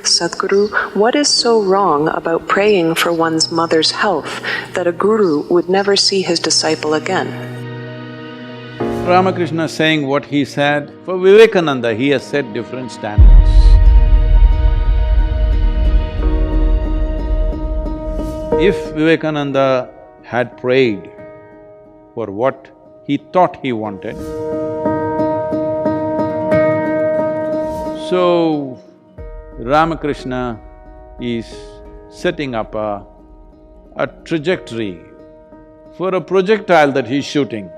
Sadhguru, what is so wrong about praying for one's mother's health that a guru would never see his disciple again? Ramakrishna saying what he said, for Vivekananda he has set different standards. If Vivekananda had prayed for what he thought he wanted, so Ramakrishna is setting up a trajectory for a projectile that he's shooting.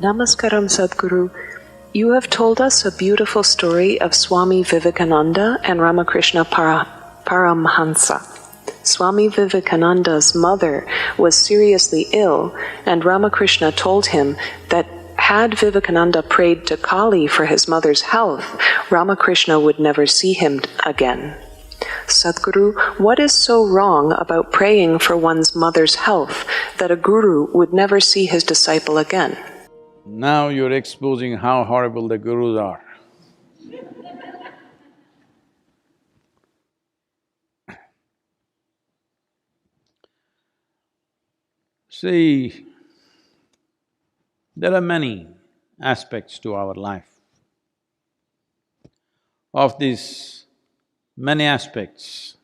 Namaskaram, Sadhguru. You have told us a beautiful story of Swami Vivekananda and Ramakrishna Paramhansa. Swami Vivekananda's mother was seriously ill, and Ramakrishna told him that had Vivekananda prayed to Kali for his mother's health, Ramakrishna would never see him again. Sadhguru, what is so wrong about praying for one's mother's health that a guru would never see his disciple again? Now you're exposing how horrible the gurus are. See, there are many aspects to our life. Of these many aspects,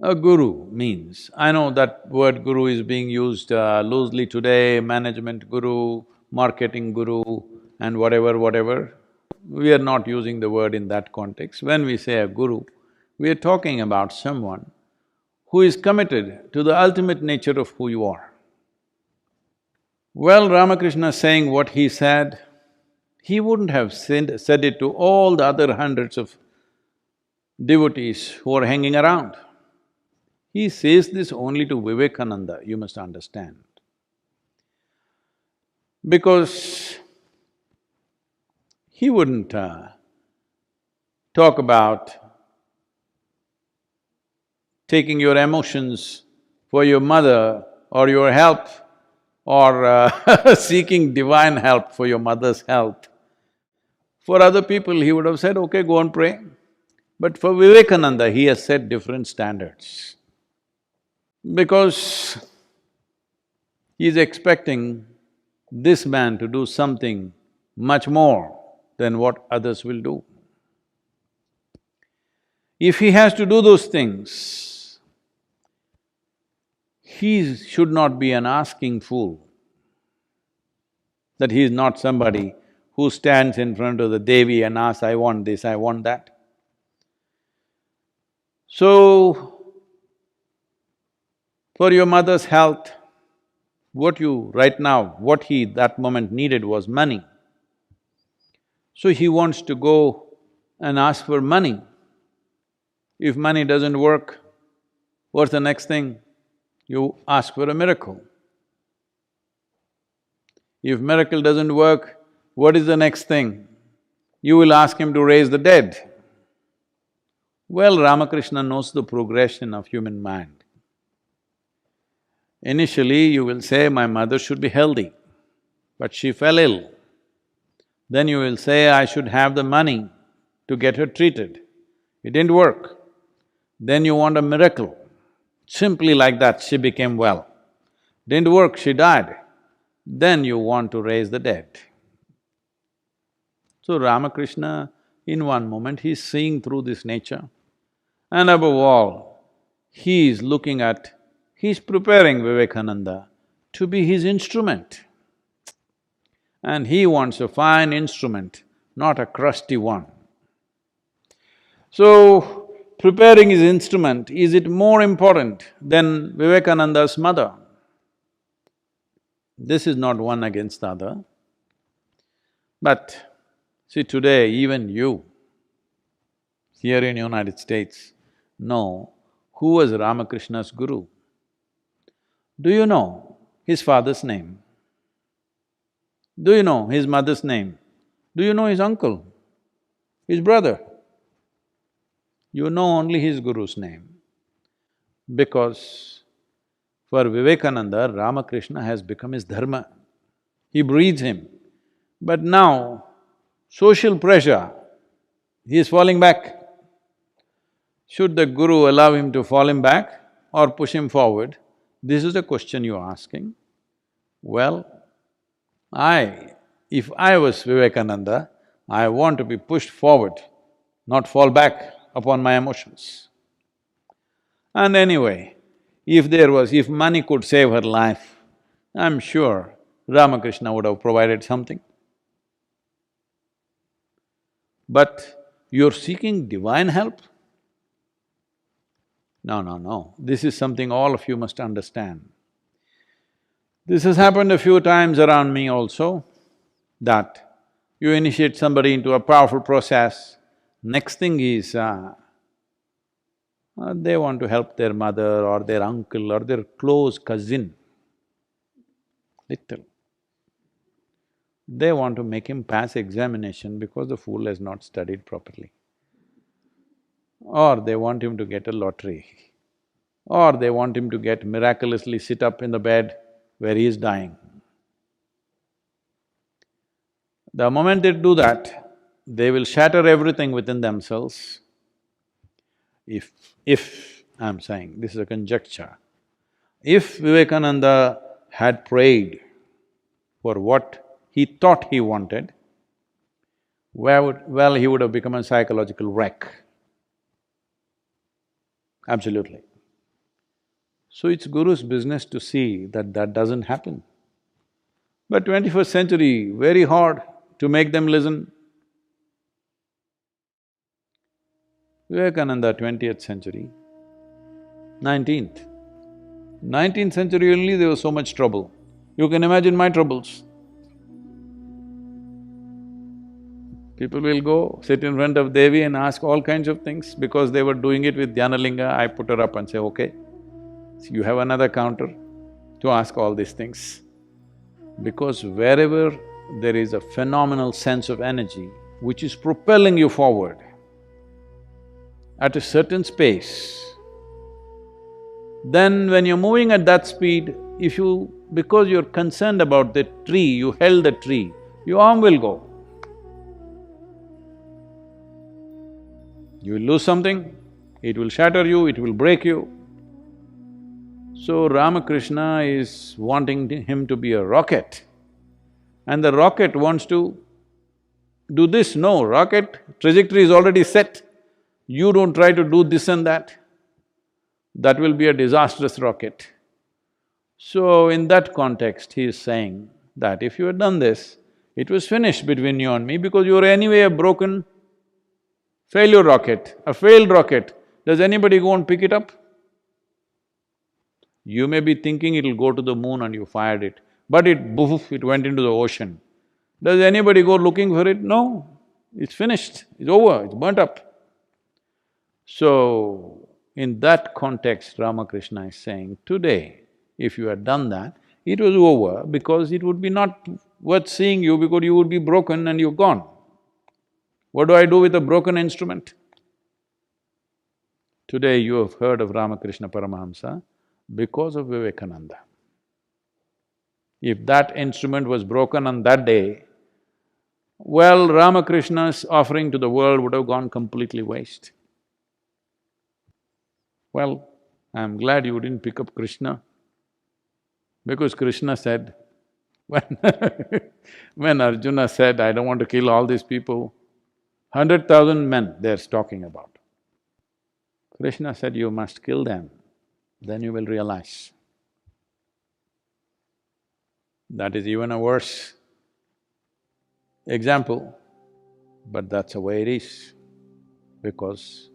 a guru means, I know that word guru is being used loosely today, management guru, marketing guru and whatever. We are not using the word in that context. When we say a guru, we are talking about someone who is committed to the ultimate nature of who you are. Well, Ramakrishna saying what he said, he wouldn't have said it to all the other hundreds of devotees who are hanging around. He says this only to Vivekananda, you must understand. Because he wouldn't talk about taking your emotions for your mother or your help or seeking divine help for your mother's health. For other people, he would have said, okay, go and pray. But for Vivekananda, he has set different standards. Because he is expecting this man to do something much more than what others will do. If he has to do those things, he should not be an asking fool, that he is not somebody who stands in front of the Devi and asks, I want this, I want that. So, for your mother's health, what he that moment needed was money. So he wants to go and ask for money. If money doesn't work, what's the next thing? You ask for a miracle. If miracle doesn't work, what is the next thing? You will ask him to raise the dead. Well, Ramakrishna knows the progression of human mind. Initially, you will say, my mother should be healthy, but she fell ill. Then you will say, I should have the money to get her treated. It didn't work. Then you want a miracle. Simply like that, she became well. Didn't work, she died. Then you want to raise the dead. So Ramakrishna, in one moment, he's seeing through this nature. And above all, he is looking at… he's preparing Vivekananda to be his instrument. And he wants a fine instrument, not a crusty one. So, preparing his instrument, is it more important than Vivekananda's mother? This is not one against the other. But see, today even you, here in United States, know who was Ramakrishna's guru. Do you know his father's name? Do you know his mother's name? Do you know his uncle, his brother? You know only his guru's name. Because for Vivekananda, Ramakrishna has become his dharma. he breathes him. But now, social pressure, he is falling back. Should the guru allow him to fall him back or push him forward? This is the question you're asking. Well, if I was Vivekananda, I want to be pushed forward, not fall back upon my emotions. And anyway, if money could save her life, I'm sure Ramakrishna would have provided something. But you're seeking divine help? No, this is something all of you must understand. This has happened a few times around me also, that you initiate somebody into a powerful process, next thing is, they want to help their mother or their uncle or their close cousin, little. They want to make him pass examination because the fool has not studied properly. Or they want him to get a lottery. Or they want him to get miraculously sit up in the bed where he is dying. The moment they do that, they will shatter everything within themselves. If, I'm saying, this is a conjecture, if Vivekananda had prayed for what he thought he wanted, well, he would have become a psychological wreck. Absolutely. So it's Guru's business to see that that doesn't happen. But 21st century, very hard to make them listen. Vivekananda, 20th century, 19th. 19th century only there was so much trouble. You can imagine my troubles. People will go, sit in front of Devi and ask all kinds of things. Because they were doing it with Dhyanalinga, I put her up and say, okay, so you have another counter to ask all these things. Because wherever there is a phenomenal sense of energy which is propelling you forward, at a certain space, then when you're moving at that speed, because you're concerned about the tree, you held the tree, your arm will go. You will lose something, it will shatter you, it will break you. So Ramakrishna is wanting him to be a rocket, and the rocket wants to do this. No, rocket trajectory is already set. You don't try to do this and that. That will be a disastrous rocket. So in that context, he is saying that if you had done this, it was finished between you and me because you were anyway a broken failure rocket, a failed rocket. Does anybody go and pick it up? You may be thinking it'll go to the moon and you fired it, but it went into the ocean. Does anybody go looking for it? No, it's finished, it's over, it's burnt up. So, in that context, Ramakrishna is saying, today, if you had done that, it was over because it would be not worth seeing you because you would be broken and you're gone. What do I do with a broken instrument? Today you have heard of Ramakrishna Paramahamsa because of Vivekananda. If that instrument was broken on that day, well, Ramakrishna's offering to the world would have gone completely waste. Well, I'm glad you didn't pick up Krishna, because Krishna said, when Arjuna said, I don't want to kill all these people, 100,000 men they're talking about. Krishna said, you must kill them, then you will realize. That is even a worse example, but that's the way it is. Because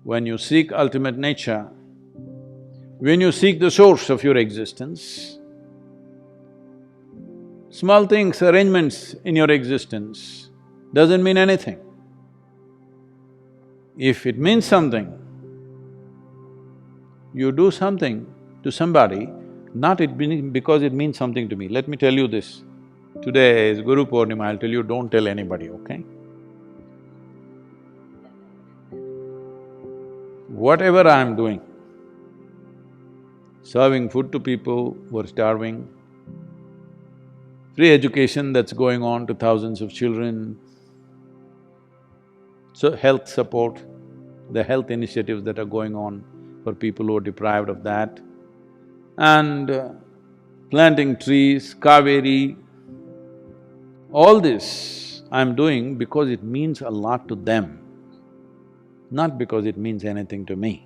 when you seek ultimate nature, when you seek the source of your existence, small things, arrangements in your existence doesn't mean anything. If it means something, you do something to somebody, not because it means something to me. Let me tell you this, today is Guru Purnima, I'll tell you, don't tell anybody, okay? Whatever I'm doing, serving food to people who are starving, free education that's going on to thousands of children, so health support, the health initiatives that are going on for people who are deprived of that, and planting trees, Kaveri, all this I'm doing because it means a lot to them, not because it means anything to me.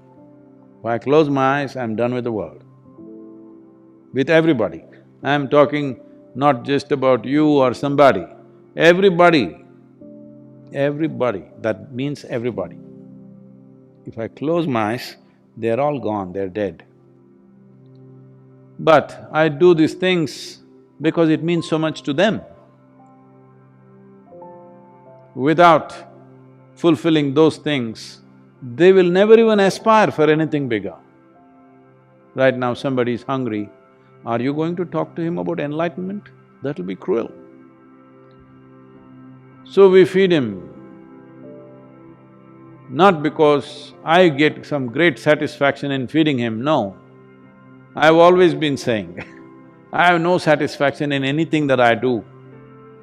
If I close my eyes, I'm done with the world, with everybody. I'm talking not just about you or somebody, everybody, everybody, that means everybody. If I close my eyes, they're all gone, they're dead. But I do these things because it means so much to them. Without fulfilling those things, they will never even aspire for anything bigger. Right now somebody is hungry, are you going to talk to him about enlightenment? That'll be cruel. So we feed him, not because I get some great satisfaction in feeding him, no. I've always been saying, I have no satisfaction in anything that I do,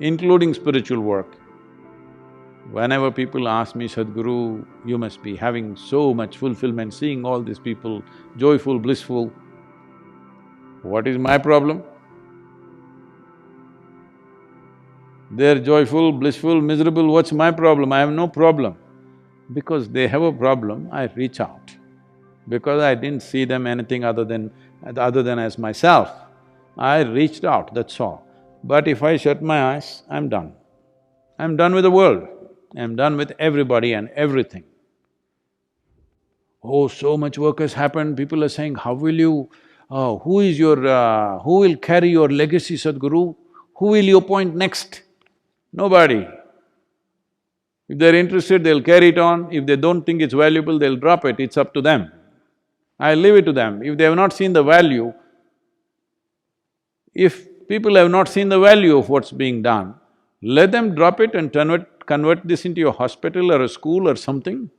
including spiritual work. Whenever people ask me, Sadhguru, you must be having so much fulfillment seeing all these people joyful, blissful, what is my problem? They're joyful, blissful, miserable, what's my problem? I have no problem. Because they have a problem, I reach out. Because I didn't see them anything other than as myself, I reached out, that's all. But if I shut my eyes, I'm done. I'm done with the world, I'm done with everybody and everything. Oh, so much work has happened, people are saying, how will you… who will carry your legacy, Sadhguru? Who will you appoint next? Nobody. If they're interested, they'll carry it on. If they don't think it's valuable, they'll drop it. It's up to them. I leave it to them. If they have not seen the value, if people have not seen the value of what's being done, let them drop it and convert this into a hospital or a school or something.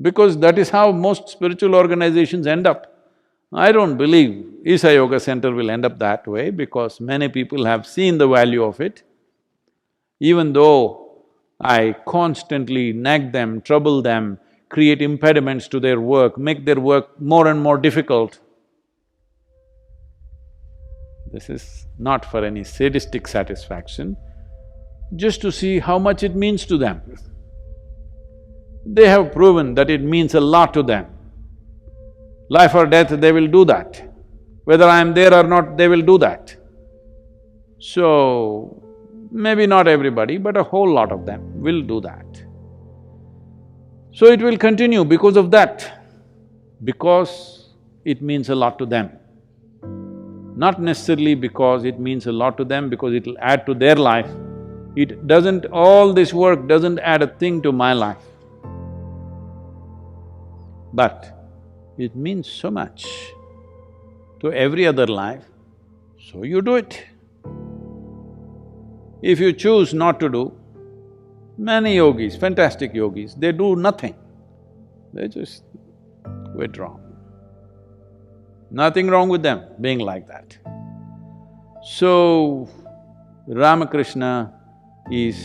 Because that is how most spiritual organizations end up. I don't believe Isha Yoga Center will end up that way because many people have seen the value of it. Even though I constantly nag them, trouble them, create impediments to their work, make their work more and more difficult. This is not for any sadistic satisfaction, just to see how much it means to them. They have proven that it means a lot to them. Life or death, they will do that. Whether I am there or not, they will do that. So, maybe not everybody, but a whole lot of them will do that. So it will continue because of that, because it means a lot to them. Not necessarily because it means a lot to them, because it'll add to their life. It doesn't… all this work doesn't add a thing to my life. But it means so much to every other life, so you do it. If you choose not to do, many yogis, fantastic yogis, they do nothing, they just withdraw. Nothing wrong with them being like that. So, Ramakrishna is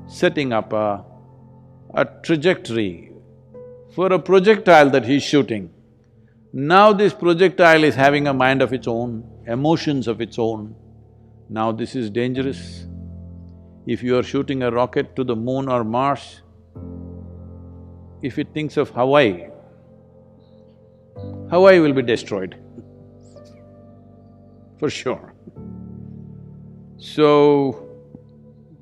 setting up a trajectory for a projectile that he's shooting. Now this projectile is having a mind of its own, emotions of its own. Now this is dangerous. If you are shooting a rocket to the moon or Mars, if it thinks of Hawaii, Hawaii will be destroyed, for sure. So,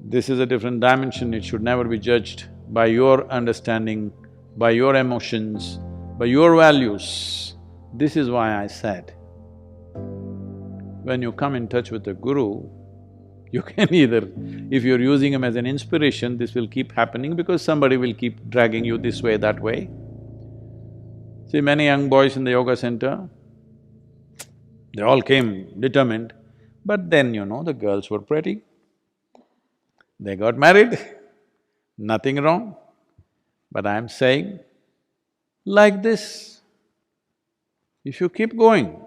this is a different dimension, it should never be judged by your understanding, by your emotions, by your values. This is why I said, when you come in touch with a guru, you can either… if you're using him as an inspiration, this will keep happening because somebody will keep dragging you this way, that way. See, many young boys in the yoga center, they all came determined, but then, the girls were pretty. They got married, nothing wrong. But I'm saying, like this, if you keep going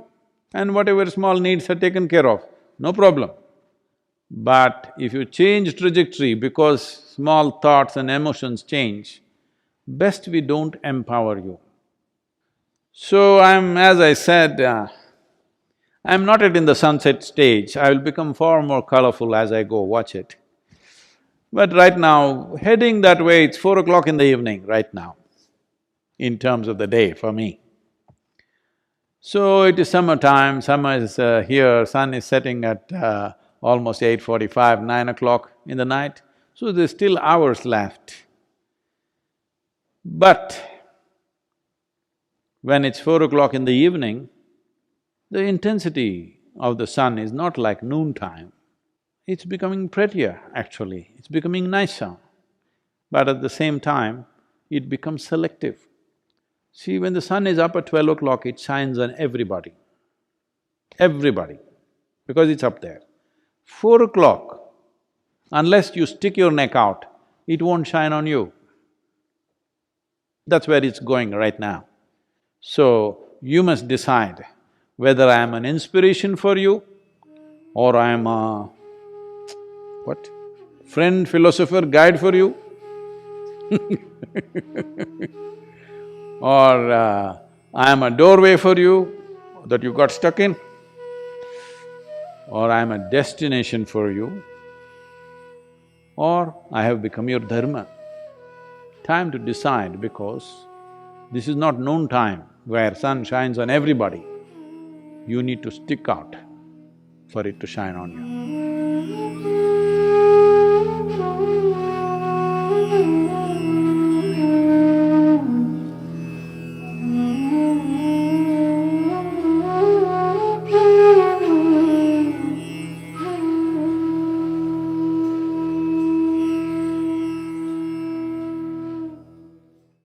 and whatever small needs are taken care of, no problem. But if you change trajectory because small thoughts and emotions change, best we don't empower you. So as I said, I'm not yet in the sunset stage, I will become far more colorful as I go, watch it. But right now, heading that way, it's 4 o'clock in the evening right now, in terms of the day for me. So it is summertime, summer is here, sun is setting at almost 8:45, 9 o'clock in the night, so there's still hours left. But when it's 4 o'clock in the evening, the intensity of the sun is not like noontime. It's becoming prettier, actually, it's becoming nicer. But at the same time, it becomes selective. See, when the sun is up at 12 o'clock, it shines on everybody, because it's up there. 4 o'clock, unless you stick your neck out, it won't shine on you. That's where it's going right now. So, you must decide whether I am an inspiration for you or I am a… what? Friend, philosopher, guide for you or I am a doorway for you that you got stuck in, or I am a destination for you, or I have become your dharma. Time to decide, because this is not noon time where sun shines on everybody. You need to stick out for it to shine on you.